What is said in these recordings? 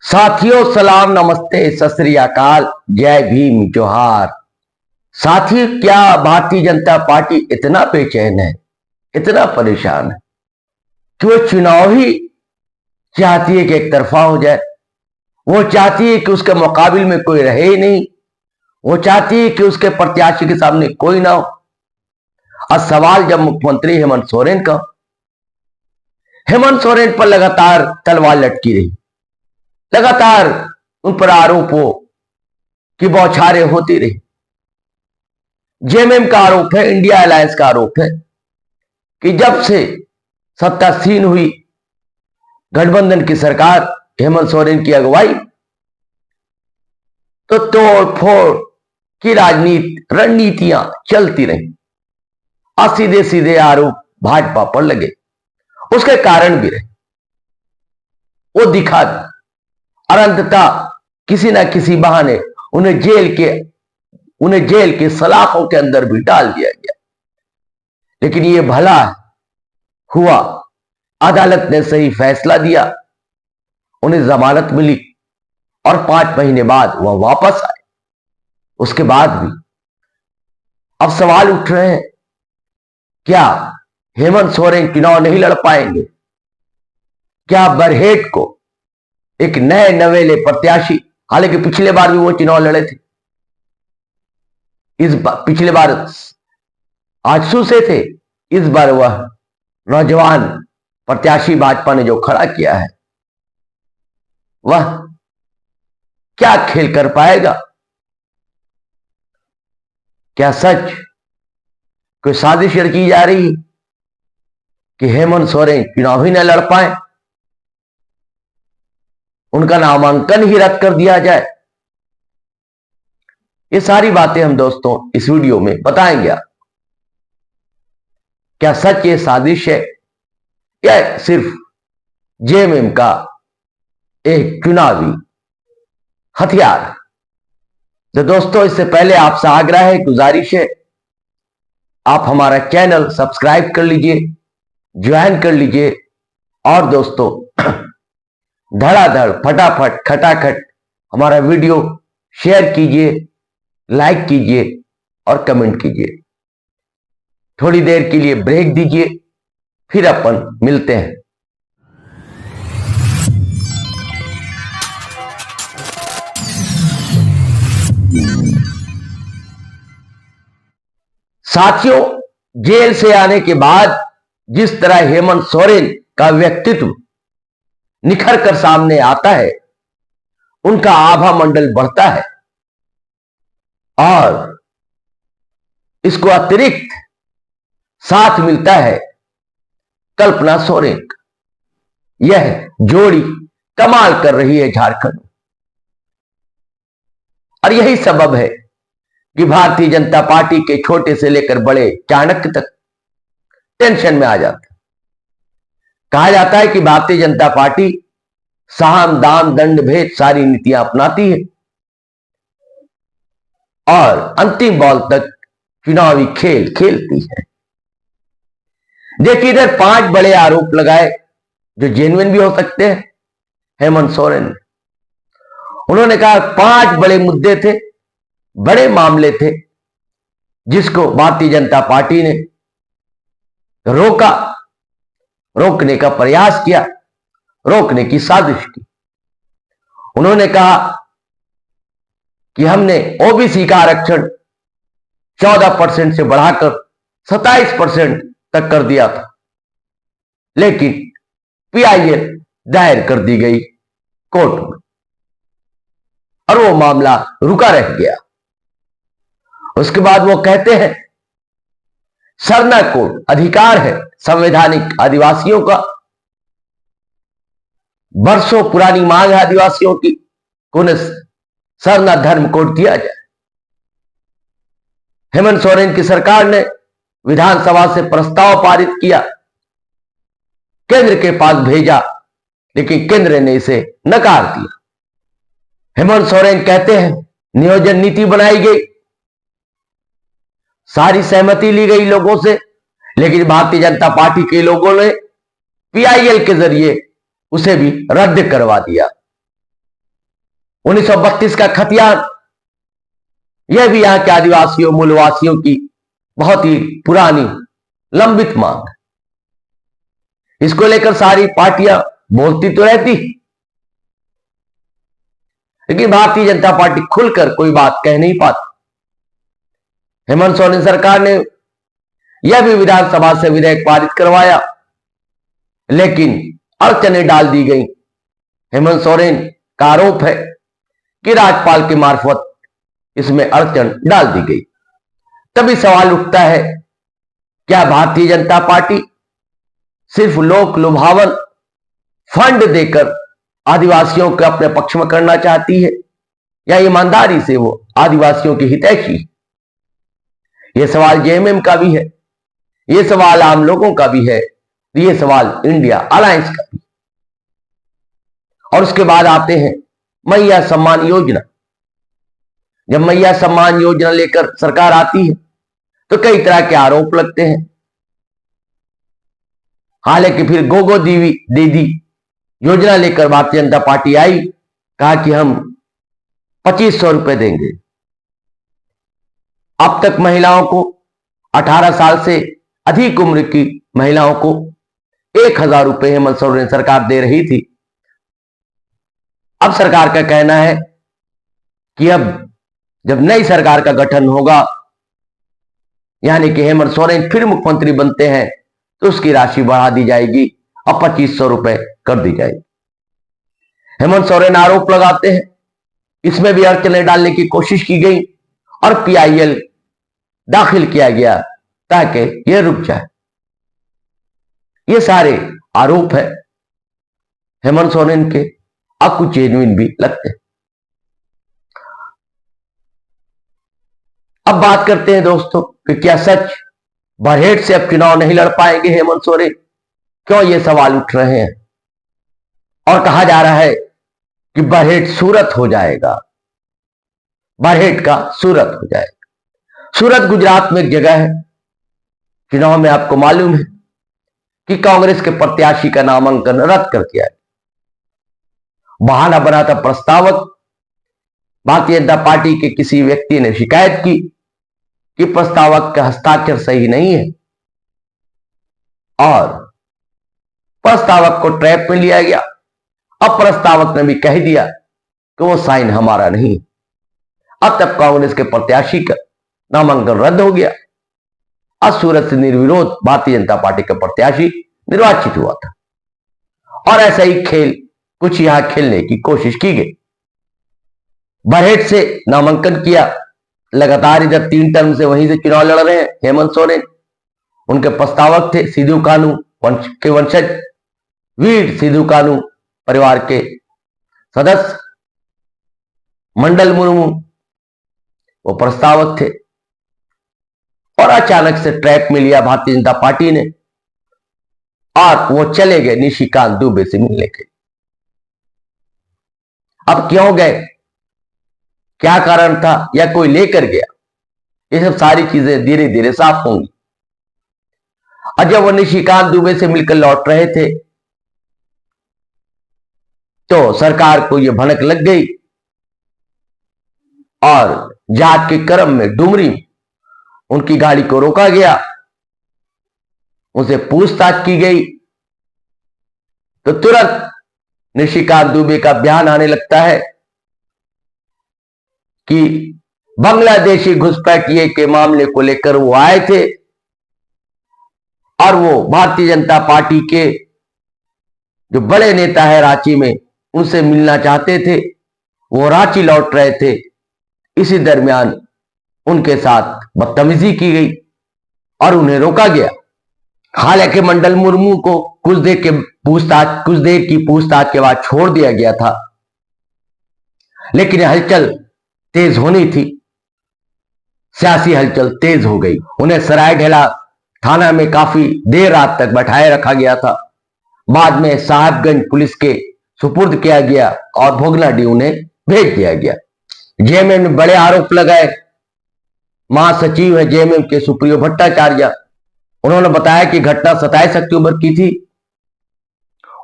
साथियों सलाम नमस्ते सत श्री अकाल जय भीम जोहार। साथी क्या भारतीय जनता पार्टी इतना बेचैन है, इतना परेशान है कि वो चुनाव ही चाहती है कि एक तरफा हो जाए। वो चाहती है कि उसके मुकाबिल में कोई रहे ही नहीं। वो चाहती है कि उसके प्रत्याशी के सामने कोई ना हो। और सवाल जब मुख्यमंत्री हेमंत सोरेन का, हेमंत सोरेन पर लगातार तलवार लटकी रही, लगातार उन पर आरोपों की बौछारें होती रही। जेएमएम का आरोप है, इंडिया अलायंस का आरोप है कि जब से सत्तासीन हुई गठबंधन की सरकार, हेमंत सोरेन की अगुवाई, तो तोड़ फोड़ की रणनीतियां चलती रही और सीधे सीधे आरोप भाजपा पर लगे। उसके कारण भी रहे, वो दिखा दी और अंततः किसी ना किसी बहाने उन्हें जेल के सलाखों के अंदर भी डाल दिया गया। लेकिन ये भला हुआ, अदालत ने सही फैसला दिया, उन्हें जमानत मिली और 5 महीने बाद वह वापस आए। उसके बाद भी अब सवाल उठ रहे हैं, क्या हेमंत सोरेन चुनाव नहीं लड़ पाएंगे? क्या बरहेट को एक नए नवेले प्रत्याशी, हालांकि पिछले बार भी वो चुनाव लड़े थे, पिछले बार आजसू से थे, इस बार वह नौजवान प्रत्याशी भाजपा ने जो खड़ा किया है, वह क्या खेल कर पाएगा? क्या सच कोई साजिश रची जा रही है कि हेमंत सोरेन चुनाव ही न लड़ पाए, उनका नामांकन ही रद्द कर दिया जाए? ये सारी बातें हम दोस्तों इस वीडियो में बताएंगे। क्या सच ये साजिश है या सिर्फ जेएमएम का एक चुनावी हथियार? तो दोस्तों, इससे पहले आपसे आग्रह है, गुजारिश है, आप हमारा चैनल सब्सक्राइब कर लीजिए, ज्वाइन कर लीजिए और दोस्तों धड़ाधड़ फटाफट खटाखट हमारा वीडियो शेयर कीजिए, लाइक कीजिए और कमेंट कीजिए। थोड़ी देर के लिए ब्रेक दीजिए, फिर अपन मिलते हैं। साथियों, जेल से आने के बाद जिस तरह हेमंत सोरेन का व्यक्तित्व निखर कर सामने आता है, उनका आभा मंडल बढ़ता है और इसको अतिरिक्त साथ मिलता है कल्पना सोरेन का। यह जोड़ी कमाल कर रही है झारखंड में और यही सबब है कि भारतीय जनता पार्टी के छोटे से लेकर बड़े चाणक्य तक टेंशन में आ जाते हैं। कहा जाता है कि भारतीय जनता पार्टी साम दाम दंड भेद सारी नीतियां अपनाती है और अंतिम बॉल तक चुनावी खेल खेलती है। देखिए, इधर 5 बड़े आरोप लगाए जो जेन्युइन भी हो सकते हैं हेमंत सोरेन ने। उन्होंने कहा 5 बड़े मुद्दे थे, बड़े मामले थे, जिसको भारतीय जनता पार्टी ने रोकने का प्रयास किया, रोकने की साजिश की। उन्होंने कहा कि हमने ओबीसी का आरक्षण 14% से बढ़ाकर 27% तक कर दिया था, लेकिन पीआईएल दायर कर दी गई कोर्ट में और वो मामला रुका रह गया। उसके बाद वो कहते हैं सरना कोड अधिकार है संवैधानिक आदिवासियों का, बरसों पुरानी मांग है आदिवासियों की, उन्हें सरना धर्म कोड दिया जाए। हेमंत सोरेन की सरकार ने विधानसभा से प्रस्ताव पारित किया, केंद्र के पास भेजा, लेकिन केंद्र ने इसे नकार दिया। हेमंत सोरेन कहते हैं नियोजन नीति बनाई गई, सारी सहमति ली गई लोगों से, लेकिन भारतीय जनता पार्टी के लोगों ने पीआईएल के जरिए उसे भी रद्द करवा दिया। 1932 का खतियान, यह भी यहां के आदिवासियों मूलवासियों की बहुत ही पुरानी लंबित मांग है। इसको लेकर सारी पार्टियां बोलती तो रहती, लेकिन भारतीय जनता पार्टी खुलकर कोई बात कह नहीं पाती। हेमंत सोरेन सरकार ने यह भी विधानसभा से विधेयक पारित करवाया, लेकिन अड़चनें डाल दी गई। हेमंत सोरेन का आरोप है कि राज्यपाल के मार्फत इसमें अड़चन डाल दी गई। तभी सवाल उठता है, क्या भारतीय जनता पार्टी सिर्फ लोक लुभावन फंड देकर आदिवासियों को अपने पक्ष में करना चाहती है, या ईमानदारी से वो आदिवासियों की हितैषी? यह सवाल जेएमएम का भी है, यह सवाल आम लोगों का भी है, यह सवाल इंडिया अलायंस का भी। और उसके बाद आते हैं मैया सम्मान योजना। जब मैया सम्मान योजना लेकर सरकार आती है तो कई तरह के आरोप लगते हैं। हालांकि फिर गोगो दीवी दीदी योजना लेकर भारतीय जनता पार्टी आई, कहा कि हम 2500 रुपए देंगे। अब तक महिलाओं को, 18 साल से अधिक उम्र की महिलाओं को 1000 रुपए हेमंत सोरेन सरकार दे रही थी। अब सरकार का कहना है कि अब जब नई सरकार का गठन होगा, यानी कि हेमंत सोरेन फिर मुख्यमंत्री बनते हैं, तो उसकी राशि बढ़ा दी जाएगी, अब 2500 रुपए कर दी जाएगी। हेमंत सोरेन आरोप लगाते हैं इसमें भी अड़चनें डालने की कोशिश की गई और पीआईएल दाखिल किया गया ताकि यह रुक जाए। ये सारे आरोप है हेमंत सोरेन के, अब कुछ जेन्युइन भी लगते हैं। अब बात करते हैं दोस्तों कि क्या सच बरहेट से अब चुनाव नहीं लड़ पाएंगे हेमंत सोरेन? क्यों ये सवाल उठ रहे हैं और कहा जा रहा है कि बरहेट सूरत हो जाएगा, बरहेट का सूरत हो जाएगा। सूरत गुजरात में एक जगह है। चुनाव में आपको मालूम है कि कांग्रेस के प्रत्याशी का नामांकन रद्द कर दिया। बहाना बना था प्रस्तावक, भारतीय जनता पार्टी के किसी व्यक्ति ने शिकायत की कि प्रस्तावक का हस्ताक्षर सही नहीं है और प्रस्तावक को ट्रैप में लिया गया। अब प्रस्तावक ने भी कह दिया कि वो साइन हमारा नहीं है। अब तक कांग्रेस के प्रत्याशी का नामांकन रद्द हो गया। आज सूरत से निर्विरोध भारतीय जनता पार्टी का प्रत्याशी निर्वाचित हुआ था और ऐसा ही खेल कुछ यहां खेलने की कोशिश की गई। बरहेट से नामांकन किया, लगातार इधर 3 टर्म से वहीं से चुनाव लड़ रहे हैं हेमंत सोरेन। उनके प्रस्तावक थे सिद्धू कानू के वंशज वीर सिद्धू कानू परिवार के सदस्य मंडल मुर्मू, वो प्रस्तावक थे। और अचानक से ट्रैप में लिया भारतीय जनता पार्टी ने और वो चले गए निशिकांत दुबे से मिलने के। अब क्यों गए, क्या कारण था, या कोई लेकर गया, ये सब सारी चीजें धीरे धीरे साफ होंगी। और जब वो निशिकांत दुबे से मिलकर लौट रहे थे तो सरकार को यह भनक लग गई और जांच के क्रम में डुमरी उनकी गाड़ी को रोका गया, उनसे पूछताछ की गई तो तुरंत निशिकांत दुबे का बयान आने लगता है कि बांग्लादेशी घुसपैठिए के मामले को लेकर वो आए थे और वो भारतीय जनता पार्टी के जो बड़े नेता है रांची में, उनसे मिलना चाहते थे। वो रांची लौट रहे थे, इसी दरमियान उनके साथ बदतमीजी की गई और उन्हें रोका गया। हालांकि मंडल मुर्मू को कुछ देर की पूछताछ के बाद छोड़ दिया गया था, लेकिन हलचल तेज होनी थी, सियासी हलचल तेज हो गई। उन्हें सरायढेला थाना में काफी देर रात तक बैठाए रखा गया था। बाद में साहिबगंज पुलिस के सुपुर्द किया गया और भोगनाडीह उन्हें भेज दिया गया। जेएमएम ने बड़े आरोप लगाए। महासचिव है जेएमएम के सुप्रियो भट्टाचार्य, उन्होंने बताया कि घटना 27 अक्टूबर की थी।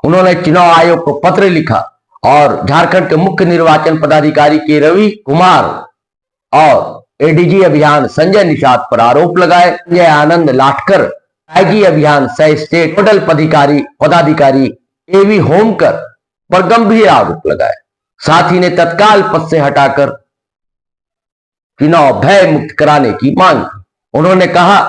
उन्होंने चुनाव आयोग को पत्र लिखा और झारखंड के मुख्य निर्वाचन पदाधिकारी के रवि कुमार और एडीजी अभियान संजय निषाद पर आरोप लगाए। संजय आनंद लाटकर आईजी अभियान सह स्टेट नोडल पदाधिकारी एवी होमकर पर गंभीर आरोप लगाए। साथ ही ने तत्काल पद से हटाकर चुनाव भय मुक्त कराने की मांग की। उन्होंने कहा,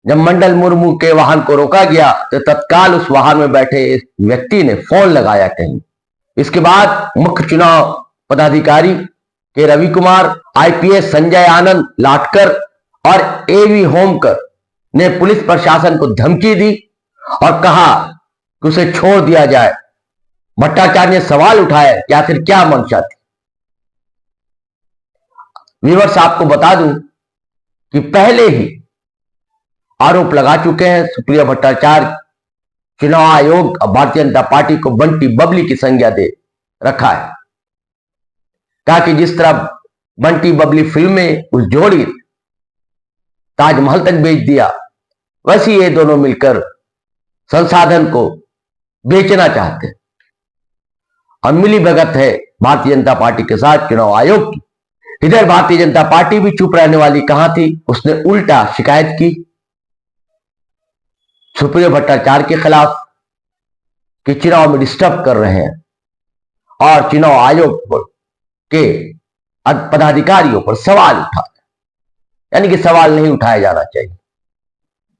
जब मंडल मुर्मू के वाहन को रोका गया तो तत्काल उस वाहन में बैठे इस व्यक्ति ने फोन लगाया कहीं। इसके बाद मुख्य चुनाव पदाधिकारी के रवि कुमार, आईपीएस संजय आनंद लाटकर और एवी होमकर ने पुलिस प्रशासन को धमकी दी और कहा कि उसे छोड़ दिया जाए। भट्टाचार्य ने सवाल उठाया कि आखिर क्या मंशा थी। व्यूअर्स, आपको बता दूं कि पहले ही आरोप लगा चुके हैं सुप्रिया भट्टाचार्य। चुनाव आयोग और भारतीय जनता पार्टी को बंटी बबली की संज्ञा दे रखा है। कहा कि जिस तरह बंटी बबली फिल्म में उस जोड़ी ताजमहल तक बेच दिया, वैसे ये दोनों मिलकर संसाधन को बेचना चाहते हैं और मिली भगत है भारतीय जनता पार्टी के साथ चुनाव आयोग की। इधर भारतीय जनता पार्टी भी चुप रहने वाली कहां थी, उसने उल्टा शिकायत की सुप्रिया भट्टाचार्य के खिलाफ कि चुनाव में डिस्टर्ब कर रहे हैं और चुनाव आयोग के पदाधिकारियों पर सवाल उठा, यानी कि सवाल नहीं उठाया जाना चाहिए।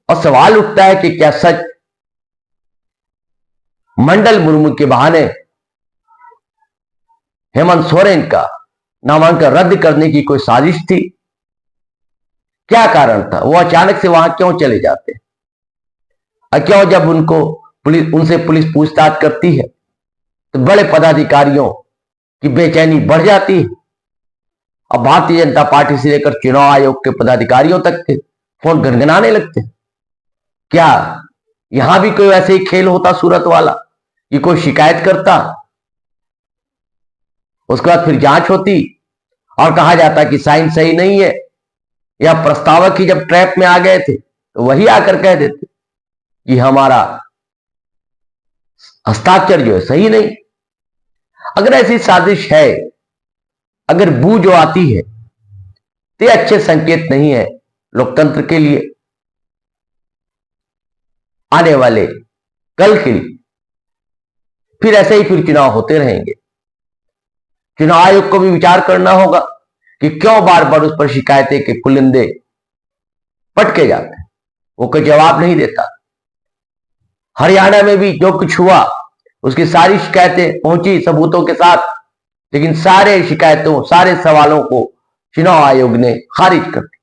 और सवाल उठता है कि क्या सच मंडल मुर्मू के बहाने हेमंत सोरेन का नामांकन रद्द करने की कोई साजिश थी? क्या कारण था? वो अचानक से वहां क्यों चले जाते? और क्यों जब उनसे पुलिस पूछताछ करती है तो बड़े पदाधिकारियों की बेचैनी बढ़ जाती है और भारतीय जनता पार्टी से लेकर चुनाव आयोग के पदाधिकारियों तक के फोन गनगनाने लगते? क्या यहां भी कोई वैसे ही खेल होता सूरत वाला कि कोई शिकायत करता, उसके बाद फिर जांच होती और कहा जाता कि साइन सही नहीं है, या प्रस्तावक ही जब ट्रैप में आ गए थे तो वही आकर कह देते कि हमारा हस्ताक्षर जो है सही नहीं। अगर ऐसी साजिश है, अगर बू जो आती है तो ये अच्छे संकेत नहीं है लोकतंत्र के लिए, आने वाले कल के लिए। फिर ऐसे ही फिर चुनाव होते रहेंगे। चुनाव आयोग को भी विचार करना होगा कि क्यों बार बार उस पर शिकायतें के पुलिंदे पटके जाते हैं, वो कोई जवाब नहीं देता। हरियाणा में भी जो कुछ हुआ उसकी सारी शिकायतें पहुंची सबूतों के साथ, लेकिन सारे शिकायतों सारे सवालों को चुनाव आयोग ने खारिज कर दिया।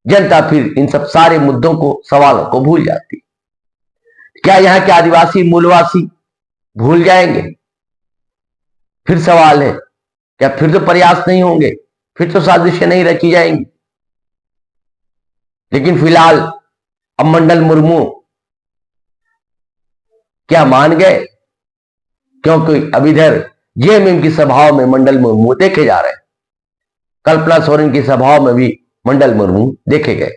जनता फिर इन सब सारे मुद्दों को सवालों को भूल जाती। क्या यहां के आदिवासी मूलवासी भूल जाएंगे? फिर सवाल है, क्या फिर तो प्रयास नहीं होंगे, फिर तो साजिशें नहीं रची जाएंगी? लेकिन फिलहाल अब मंडल मुर्मू क्या मान गए? क्योंकि अब इधर जेएमएम की सभाओं में मंडल मुर्मू देखे जा रहे हैं, कल्पना सोरेन की सभाओं में भी मंडल मुर्मू देखे गए।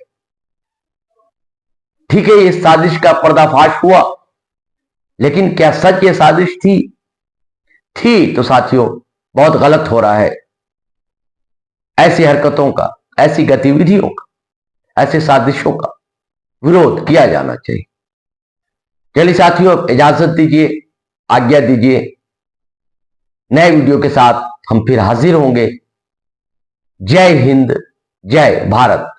ठीक है, इस साजिश का पर्दाफाश हुआ, लेकिन क्या सच ये साजिश थी तो साथियों बहुत गलत हो रहा है। ऐसी हरकतों का, ऐसी गतिविधियों का, ऐसे साजिशों का विरोध किया जाना चाहिए। चलिए साथियों, इजाजत दीजिए, आज्ञा दीजिए। नए वीडियो के साथ हम फिर हाजिर होंगे। जय हिंद, जय भारत।